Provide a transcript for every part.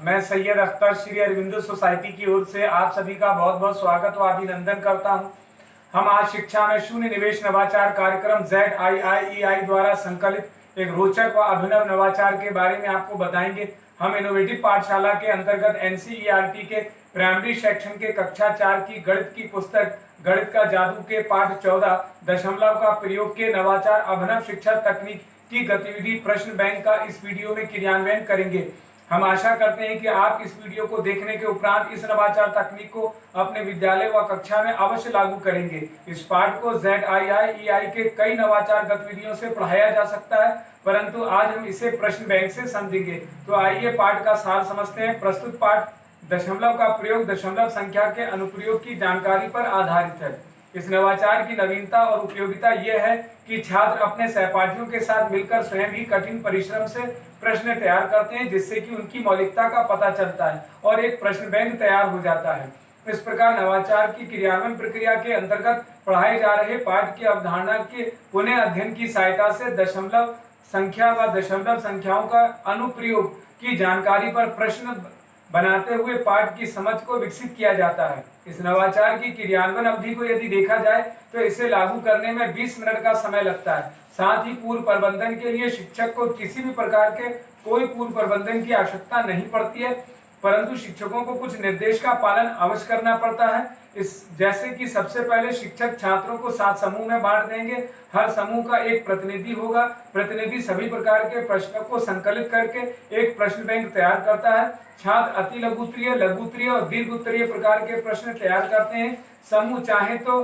मैं सैयद अख्तर श्री अरविंदो सोसाइटी की ओर से आप सभी का बहुत बहुत स्वागत व अभिनंदन करता हूं। हम आज शिक्षा में शून्य निवेश नवाचार कार्यक्रम ZIIEI द्वारा संकलित एक रोचक व अभिनव नवाचार के बारे में आपको बताएंगे। हम इनोवेटिव पाठशाला के अंतर्गत NCERT के प्राइमरी सेक्शन के कक्षा 4 की गणित की पुस्तक गणित का जादू के पाठ 14 दशमलव का प्रयोग के नवाचार अभिनव शिक्षा तकनीक की गतिविधि प्रश्न बैंक का इस वीडियो में क्रियान्वयन करेंगे। हम आशा करते हैं कि आप इस वीडियो को देखने के उपरांत इस नवाचार तकनीक को अपने विद्यालय व कक्षा में अवश्य लागू करेंगे। इस पाठ को ZIIEI के कई नवाचार गतिविधियों से पढ़ाया जा सकता है, परंतु आज हम इसे प्रश्न बैंक से समझेंगे। तो आइए पाठ का सार समझते हैं। प्रस्तुत पाठ दशमलव का प्रयोग दशमलव संख्या के अनुप्रयोग की जानकारी पर आधारित है। इस नवाचार की नवीनता और उपयोगिता यह है कि छात्र अपने सहपाठियों के साथ मिलकर स्वयं ही कठिन परिश्रम से प्रश्न तैयार करते हैं, जिससे कि उनकी मौलिकता का पता चलता है और एक प्रश्न बैंक तैयार हो जाता है। इस प्रकार नवाचार की क्रियान्वयन प्रक्रिया के अंतर्गत पढ़ाए जा रहे पाठ की अवधारणा के पुनः अध्ययन की सहायता से दशमलव संख्या व दशमलव संख्याओं का अनुप्रयोग की जानकारी पर प्रश्न बनाते हुए पाठ की समझ को विकसित किया जाता है। इस नवाचार की क्रियान्वयन अवधि को यदि देखा जाए तो इसे लागू करने में 20 मिनट का समय लगता है। साथ ही पूर्व प्रबंधन के लिए शिक्षक को किसी भी प्रकार के कोई पूर्व प्रबंधन की आवश्यकता नहीं पड़ती है, परंतु शिक्षकों को कुछ निर्देश का पालन अवश्य करना पड़ता है। जैसे कि सबसे पहले शिक्षक छात्रों को 7 समूह में बांट देंगे। हर समूह का एक प्रतिनिधि होगा। प्रतिनिधि सभी प्रकार के प्रश्नों को संकलित करके एक प्रश्न बैंक तैयार करता है। छात्र अति लघु उत्तरीय, लघु उत्तरीय और दीर्घ उत्तरीय प्रकार के प्रश्न तैयार करते हैं। समूह चाहे तो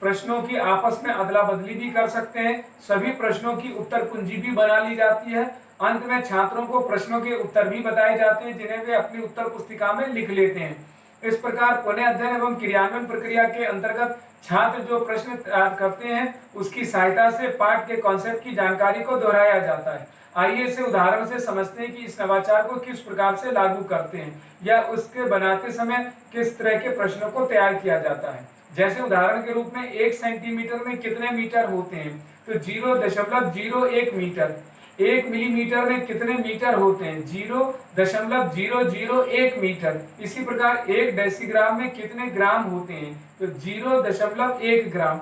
प्रश्नों की आपस में अदला बदली भी कर सकते हैं। सभी प्रश्नों की उत्तर कुंजी भी बना ली जाती है। अंत में छात्रों को प्रश्नों के उत्तर भी बताए जाते हैं, जिन्हें वे अपनी उत्तर पुस्तिका में लिख लेते हैं। इस प्रकार पुनः अध्ययन एवं क्रियान्वयन प्रक्रिया के अंतर्गत छात्र जो प्रश्न तैयार करते हैं उसकी सहायता से पाठ के कॉन्सेप्ट की जानकारी को दोहराया जाता है। आइए इसे उदाहरण से समझते हैं कि इस नवाचार को किस प्रकार से लागू करते हैं या उसके बनाते समय किस तरह के प्रश्नों को तैयार किया जाता है। जैसे उदाहरण के रूप में 1 सेंटीमीटर में कितने मीटर होते हैं, तो 0.01 मीटर। 1 मिलीमीटर में कितने मीटर होते हैं, 0.001 मीटर। इसी प्रकार 1 डेसीग्राम में कितने ग्राम होते हैं, तो 0.1 ग्राम।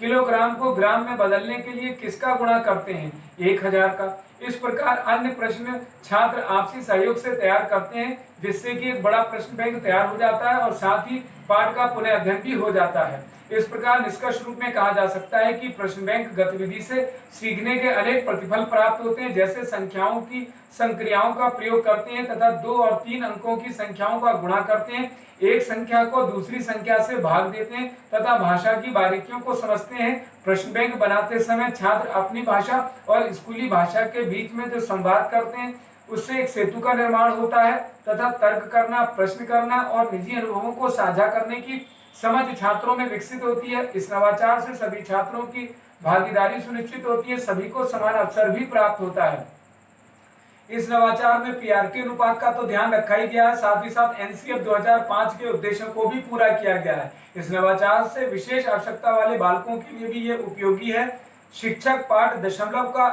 किलोग्राम को ग्राम में बदलने के लिए किसका गुणा करते हैं, 1000 का। इस प्रकार अन्य प्रश्न छात्र आपसी सहयोग से तैयार करते हैं, जिससे कि एक बड़ा प्रश्न बैंक तैयार हो जाता है और साथ ही पाठ का पुनः अध्ययन भी हो जाता है। इस प्रकार निष्कर्ष रूप में कहा जा सकता है कि प्रश्न बैंक गतिविधि से सीखने के अनेक प्रतिफल प्राप्त होते हैं, जैसे संख्याओं की संक्रियाओं का प्रयोग करते हैं तथा 2 और 3 अंकों की संख्याओं का गुणा करते हैं, एक संख्या को दूसरी संख्या से भाग देते हैं तथा भाषा की बारीकियों को समझते हैं। प्रश्न बैंक बनाते समय छात्र अपनी भाषा और स्कूली भाषा के बीच में जो संवाद करते हैं उससे एक सेतु का निर्माण होता है तथा तर्क करना, प्रश्न करना और निजी अनुभवों को साझा करने की समझ छात्रों में विकसित होती है। इस नवाचार से सभी छात्रों की भागीदारी सुनिश्चित होती है, सभी को समान अवसर भी प्राप्त होता है। इस नवाचार में PRT अनुपात का तो ध्यान रखा ही गया है, साथ ही साथ NCF 2005 के उद्देश्यों को भी पूरा किया गया है। इस नवाचार से विशेष आवश्यकता वाले बालकों के लिए भी ये उपयोगी है। शिक्षक पाठ दशमलव का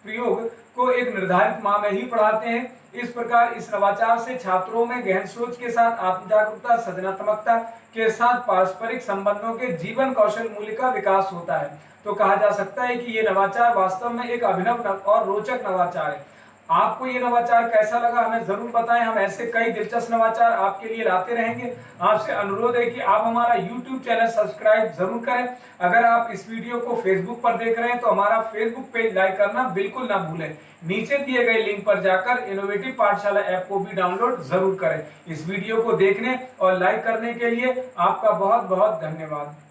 प्रयोग को एक निर्धारित माह में ही पढ़ाते हैं। इस प्रकार इस नवाचार से छात्रों में गहन सोच के साथ आत्म जागरूकता, सृजनात्मकता के साथ पारस्परिक संबंधों के जीवन कौशल मूल्य का विकास होता है। तो कहा जा सकता है कि ये नवाचार वास्तव में एक अभिनव और रोचक नवाचार है। आपको ये नवाचार कैसा लगा हमें जरूर बताएं। हम ऐसे कई दिलचस्प नवाचार आपके लिए लाते रहेंगे। आपसे अनुरोध है कि आप हमारा YouTube चैनल सब्सक्राइब जरूर करें। अगर आप इस वीडियो को Facebook पर देख रहे हैं तो हमारा Facebook पेज लाइक करना बिल्कुल ना भूलें। नीचे दिए गए लिंक पर जाकर इनोवेटिव पाठशाला ऐप को भी डाउनलोड जरूर करें। इस वीडियो को देखने और लाइक करने के लिए आपका बहुत बहुत धन्यवाद।